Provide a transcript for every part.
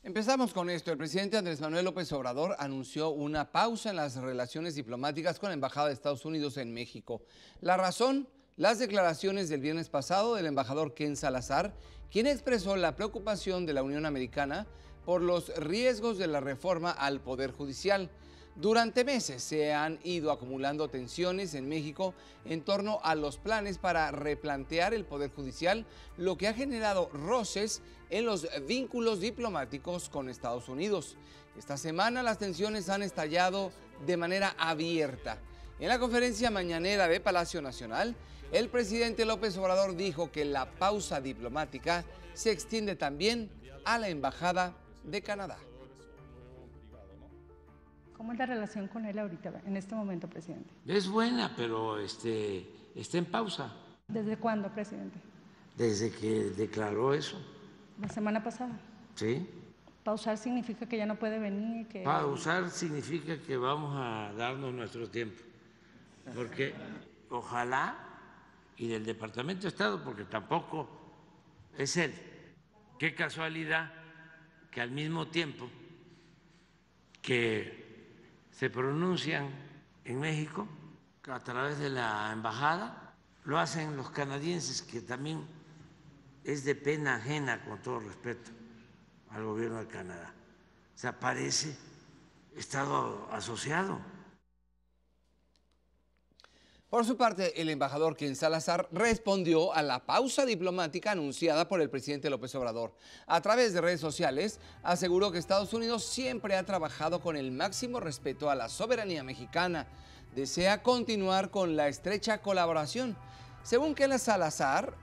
Empezamos con esto. El presidente Andrés Manuel López Obrador anunció una pausa en las relaciones diplomáticas con la Embajada de Estados Unidos en México. La razón, las declaraciones del viernes pasado del embajador Ken Salazar, quien expresó la preocupación de la Unión Americana por los riesgos de la reforma al Poder Judicial. Durante meses se han ido acumulando tensiones en México en torno a los planes para replantear el Poder Judicial, lo que ha generado roces en los vínculos diplomáticos con Estados Unidos. Esta semana las tensiones han estallado de manera abierta. En la conferencia mañanera de Palacio Nacional, el presidente López Obrador dijo que la pausa diplomática se extiende también a la Embajada de Canadá. ¿Cómo es la relación con él ahorita, en este momento, presidente? Es buena, pero está en pausa. ¿Desde cuándo, presidente? Desde que declaró eso. La semana pasada. Sí. Pausar significa que ya no puede venir. Pausar significa que vamos a darnos nuestro tiempo. Porque ojalá, y del Departamento de Estado, porque tampoco es él. Qué casualidad que al mismo tiempo que se pronuncian en México a través de la embajada, lo hacen los canadienses, que también es de pena ajena, con todo respeto al gobierno de Canadá. O sea, parece Estado asociado. Por su parte, el embajador Ken Salazar respondió a la pausa diplomática anunciada por el presidente López Obrador. A través de redes sociales, aseguró que Estados Unidos siempre ha trabajado con el máximo respeto a la soberanía mexicana. Desea continuar con la estrecha colaboración. Según Ken Salazar,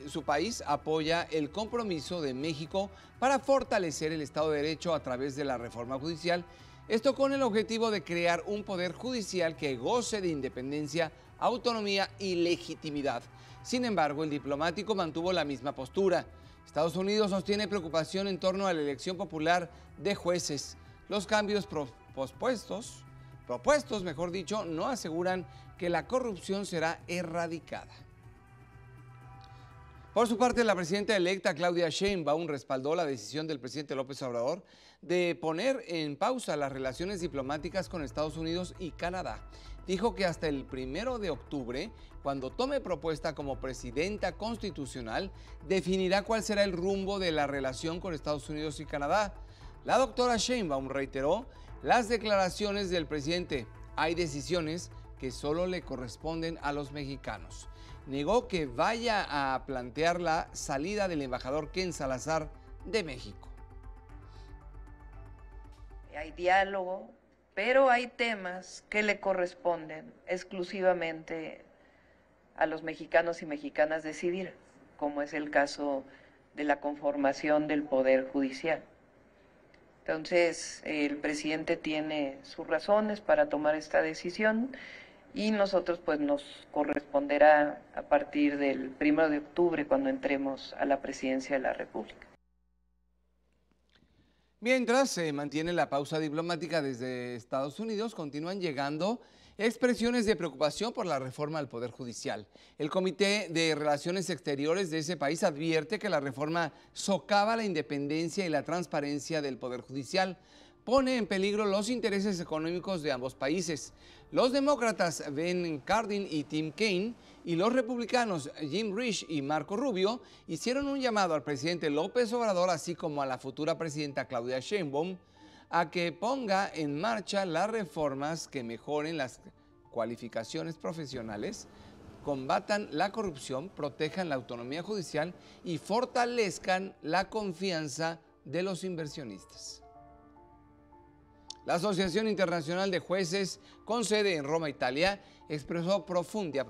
su país apoya el compromiso de México para fortalecer el Estado de Derecho a través de la reforma judicial. Esto con el objetivo de crear un poder judicial que goce de independencia, autonomía y legitimidad. Sin embargo, el diplomático mantuvo la misma postura. Estados Unidos sostiene preocupación en torno a la elección popular de jueces. Los cambios propuestos, no aseguran que la corrupción será erradicada. Por su parte, la presidenta electa Claudia Sheinbaum respaldó la decisión del presidente López Obrador de poner en pausa las relaciones diplomáticas con Estados Unidos y Canadá. Dijo que hasta el 1 de octubre, cuando tome propuesta como presidenta constitucional, definirá cuál será el rumbo de la relación con Estados Unidos y Canadá. La doctora Sheinbaum reiteró las declaraciones del presidente: hay decisiones que solo le corresponden a los mexicanos. Negó que vaya a plantear la salida del embajador Ken Salazar de México. Hay diálogo, pero hay temas que le corresponden exclusivamente a los mexicanos y mexicanas decidir, como es el caso de la conformación del Poder Judicial. Entonces, el presidente tiene sus razones para tomar esta decisión y nosotros pues nos corresponderá a partir del 1 de octubre cuando entremos a la presidencia de la República. Mientras se mantiene la pausa diplomática desde Estados Unidos, continúan llegando expresiones de preocupación por la reforma al Poder Judicial. El Comité de Relaciones Exteriores de ese país advierte que la reforma socava la independencia y la transparencia del Poder Judicial, pone en peligro los intereses económicos de ambos países. Los demócratas Ben Cardin y Tim Kaine y los republicanos Jim Risch y Marco Rubio hicieron un llamado al presidente López Obrador, así como a la futura presidenta Claudia Sheinbaum, a que ponga en marcha las reformas que mejoren las cualificaciones profesionales, combatan la corrupción, protejan la autonomía judicial y fortalezcan la confianza de los inversionistas. La Asociación Internacional de Jueces, con sede en Roma, Italia, expresó profunda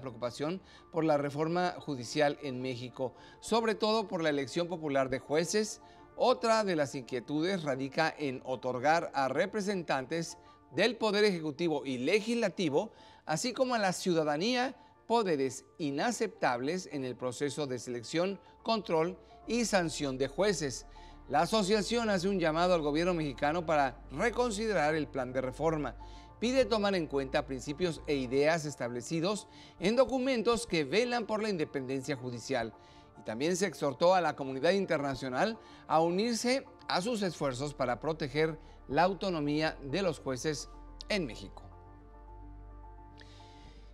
preocupación por la reforma judicial en México, sobre todo por la elección popular de jueces. Otra de las inquietudes radica en otorgar a representantes del Poder Ejecutivo y Legislativo, así como a la ciudadanía, poderes inaceptables en el proceso de selección, control y sanción de jueces. La asociación hace un llamado al gobierno mexicano para reconsiderar el plan de reforma. Pide tomar en cuenta principios e ideas establecidos en documentos que velan por la independencia judicial Y también se exhortó a la comunidad internacional a unirse a sus esfuerzos para proteger la autonomía de los jueces en México.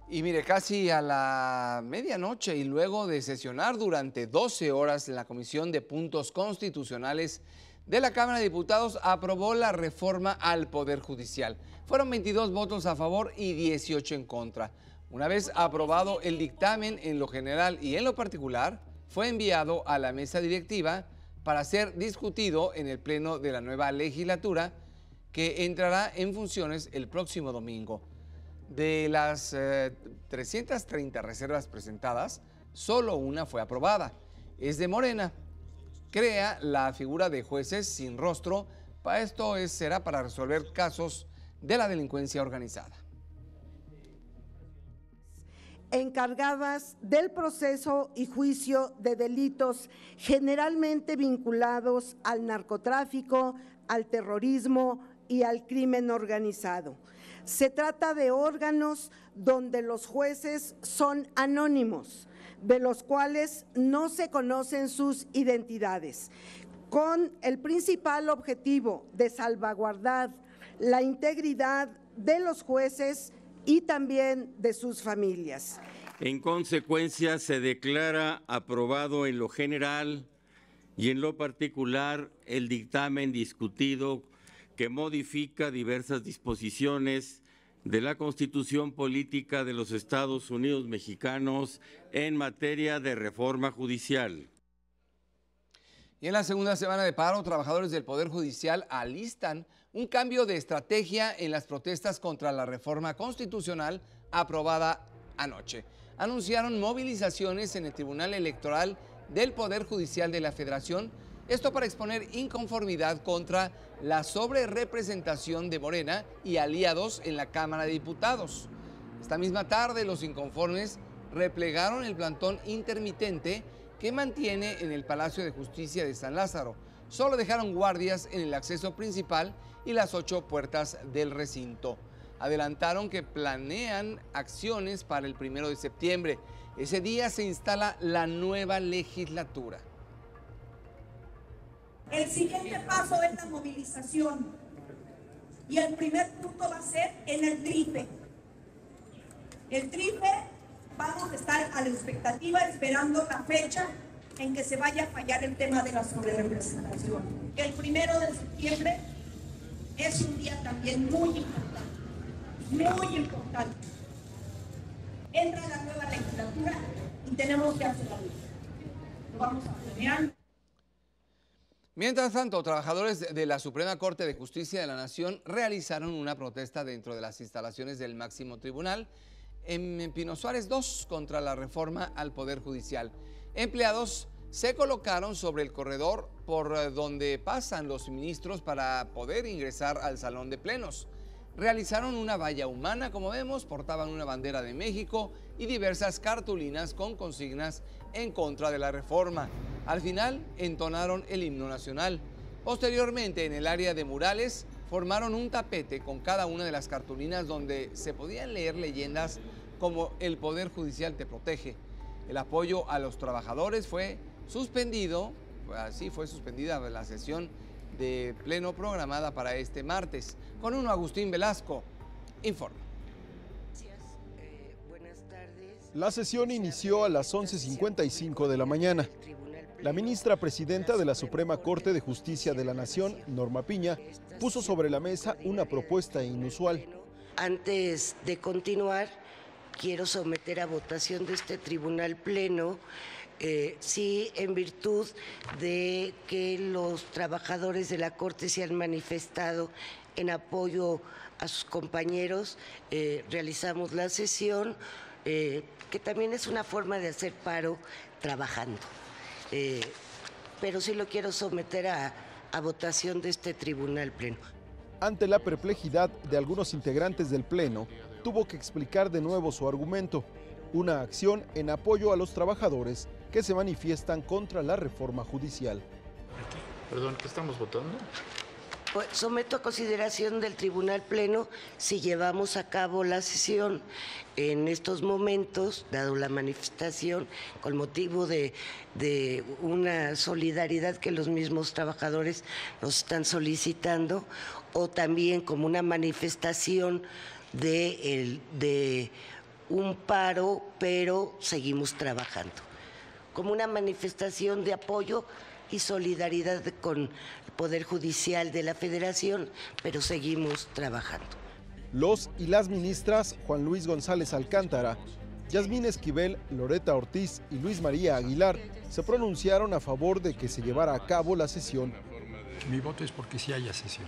Y mire, casi a la medianoche y luego de sesionar durante 12 horas, la Comisión de Puntos Constitucionales de la Cámara de Diputados aprobó la reforma al Poder Judicial. Fueron 22 votos a favor y 18 en contra. Una vez aprobado el dictamen en lo general y en lo particular, fue enviado a la mesa directiva para ser discutido en el pleno de la nueva legislatura que entrará en funciones el próximo domingo. De las 330 reservas presentadas, solo una fue aprobada. Es de Morena. Crea la figura de jueces sin rostro. Esto será para resolver casos de la delincuencia organizada. Encargadas del proceso y juicio de delitos generalmente vinculados al narcotráfico, al terrorismo y al crimen organizado. Se trata de órganos donde los jueces son anónimos, de los cuales no se conocen sus identidades, con el principal objetivo de salvaguardar la integridad de los jueces y también de sus familias. En consecuencia, se declara aprobado en lo general y en lo particular el dictamen discutido que modifica diversas disposiciones de la Constitución Política de los Estados Unidos Mexicanos en materia de reforma judicial. Y en la segunda semana de paro, trabajadores del Poder Judicial alistan un cambio de estrategia en las protestas contra la reforma constitucional aprobada anoche. Anunciaron movilizaciones en el Tribunal Electoral del Poder Judicial de la Federación, esto para exponer inconformidad contra la sobrerepresentación de Morena y aliados en la Cámara de Diputados. Esta misma tarde, los inconformes replegaron el plantón intermitente que mantiene en el Palacio de Justicia de San Lázaro. Solo dejaron guardias en el acceso principal y las 8 puertas del recinto. Adelantaron que planean acciones para el 1 de septiembre. Ese día se instala la nueva legislatura. El siguiente paso es la movilización y el primer punto va a ser en el TRIFE. El TRIFE vamos a estar a la expectativa esperando la fecha en que se vaya a fallar el tema de la sobrerepresentación. El 1 de septiembre es un día también muy importante, muy importante. Entra la nueva legislatura y tenemos que hacer algo. Lo vamos a planear. Mientras tanto, trabajadores de la Suprema Corte de Justicia de la Nación realizaron una protesta dentro de las instalaciones del máximo tribunal en Pino Suárez 2 contra la reforma al Poder Judicial. Empleados se colocaron sobre el corredor por donde pasan los ministros para poder ingresar al salón de plenos. Realizaron una valla humana, como vemos, portaban una bandera de México y diversas cartulinas con consignas en contra de la reforma. Al final, entonaron el himno nacional. Posteriormente, en el área de murales, formaron un tapete con cada una de las cartulinas donde se podían leer leyendas como "El Poder Judicial te protege". El apoyo a los trabajadores fue suspendido, así fue suspendida la sesión de pleno programada para este martes. Con uno, Agustín Velasco informa. Buenas tardes. La sesión inició a las 11:55 de la mañana. La ministra presidenta de la Suprema Corte de Justicia de la Nación, Norma Piña, puso sobre la mesa una propuesta inusual. Antes de continuar, quiero someter a votación de este tribunal pleno, sí, en virtud de que los trabajadores de la Corte se han manifestado en apoyo a sus compañeros, realizamos la sesión, que también es una forma de hacer paro trabajando. Pero sí lo quiero someter a votación de este tribunal pleno. Ante la perplejidad de algunos integrantes del pleno, tuvo que explicar de nuevo su argumento, una acción en apoyo a los trabajadores que se manifiestan contra la reforma judicial. Perdón, ¿qué estamos votando? Pues someto a consideración del Tribunal Pleno si llevamos a cabo la sesión en estos momentos, dado la manifestación, con motivo de una solidaridad que los mismos trabajadores nos están solicitando, o también como una manifestación de un paro, pero seguimos trabajando. Como una manifestación de apoyo y solidaridad con el Poder Judicial de la Federación, pero seguimos trabajando. Los y las ministras Juan Luis González Alcántara, Yasmín Esquivel, Loreta Ortiz y Luis María Aguilar se pronunciaron a favor de que se llevara a cabo la sesión. Mi voto es porque sí haya sesión.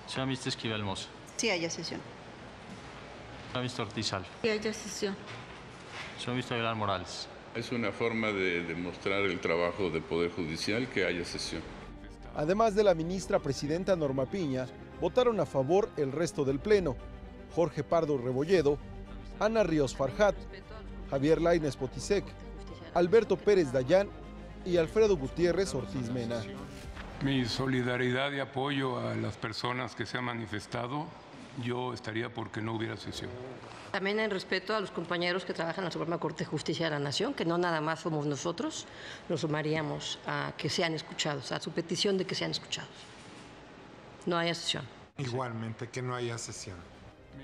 Señora ministra Esquivel Moza. Sí haya sesión. Señora ministra Ortiz Alba. Sí haya sesión. Señora ministra Aguilar Morales. Es una forma de demostrar el trabajo del Poder Judicial que haya sesión. Además de la ministra presidenta Norma Piña, votaron a favor el resto del Pleno: Jorge Pardo Rebolledo, Ana Ríos Farjat, Javier Lainez Potisek, Alberto Pérez Dayán y Alfredo Gutiérrez Ortiz Mena. Mi solidaridad y apoyo a las personas que se han manifestado, yo estaría porque no hubiera sesión. También en respeto a los compañeros que trabajan en la Suprema Corte de Justicia de la Nación, que no nada más somos nosotros, nos sumaríamos a que sean escuchados, a su petición de que sean escuchados. No haya sesión. Igualmente, que no haya sesión.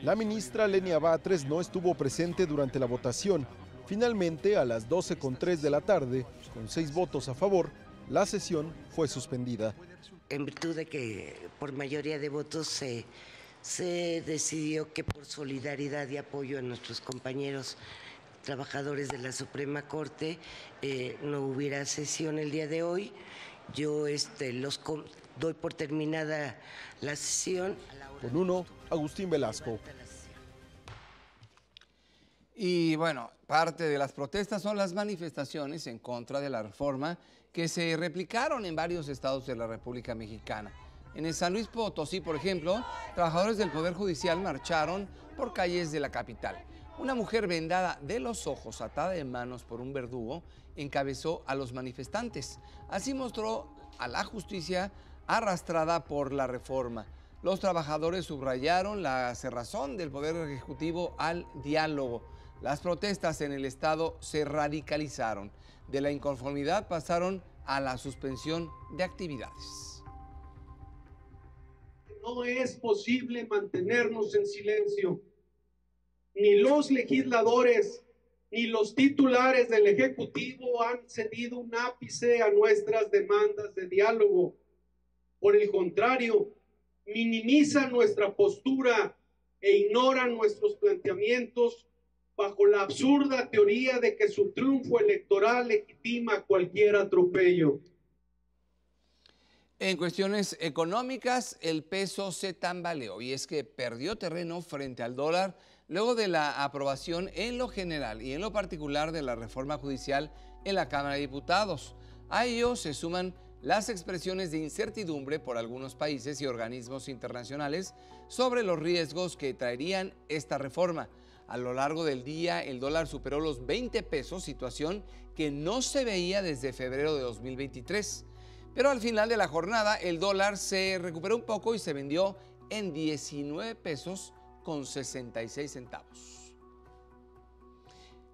La ministra Lenia Batres no estuvo presente durante la votación. Finalmente, a las 12:03 de la tarde, con 6 votos a favor, la sesión fue suspendida. En virtud de que por mayoría de votos se decidió que por solidaridad y apoyo a nuestros compañeros trabajadores de la Suprema Corte no hubiera sesión el día de hoy. Yo doy por terminada la sesión. Con 1, Agustín Velasco. Y bueno, parte de las protestas son las manifestaciones en contra de la reforma que se replicaron en varios estados de la República Mexicana. En el San Luis Potosí, por ejemplo, trabajadores del Poder Judicial marcharon por calles de la capital. Una mujer vendada de los ojos, atada de manos por un verdugo, encabezó a los manifestantes. Así mostró a la justicia arrastrada por la reforma. Los trabajadores subrayaron la cerrazón del Poder Ejecutivo al diálogo. Las protestas en el estado se radicalizaron. De la inconformidad pasaron a la suspensión de actividades. No es posible mantenernos en silencio. Ni los legisladores ni los titulares del Ejecutivo han cedido un ápice a nuestras demandas de diálogo. Por el contrario, minimizan nuestra postura e ignoran nuestros planteamientos bajo la absurda teoría de que su triunfo electoral legitima cualquier atropello. En cuestiones económicas, el peso se tambaleó y es que perdió terreno frente al dólar luego de la aprobación en lo general y en lo particular de la reforma judicial en la Cámara de Diputados. A ello se suman las expresiones de incertidumbre por algunos países y organismos internacionales sobre los riesgos que traerían esta reforma. A lo largo del día, el dólar superó los 20 pesos, situación que no se veía desde febrero de 2023. Pero al final de la jornada, el dólar se recuperó un poco y se vendió en 19 pesos con 66 centavos.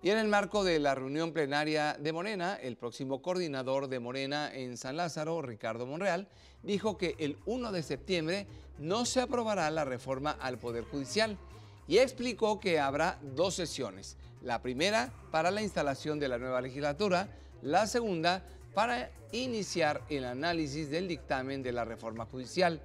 Y en el marco de la reunión plenaria de Morena, el próximo coordinador de Morena en San Lázaro, Ricardo Monreal, dijo que el 1 de septiembre no se aprobará la reforma al Poder Judicial y explicó que habrá 2 sesiones. La primera para la instalación de la nueva legislatura, la segunda para iniciar el análisis del dictamen de la reforma judicial.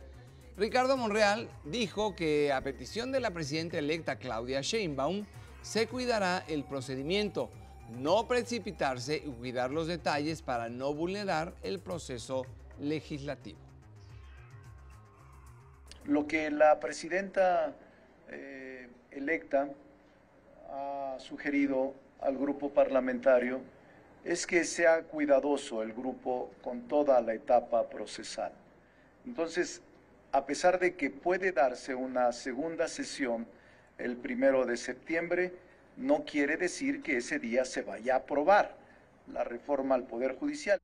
Ricardo Monreal dijo que a petición de la presidenta electa Claudia Sheinbaum se cuidará el procedimiento, no precipitarse y cuidar los detalles para no vulnerar el proceso legislativo. Lo que la presidenta electa ha sugerido al grupo parlamentario es que sea cuidadoso el grupo con toda la etapa procesal. Entonces, a pesar de que puede darse una segunda sesión el 1 de septiembre, no quiere decir que ese día se vaya a aprobar la reforma al Poder Judicial.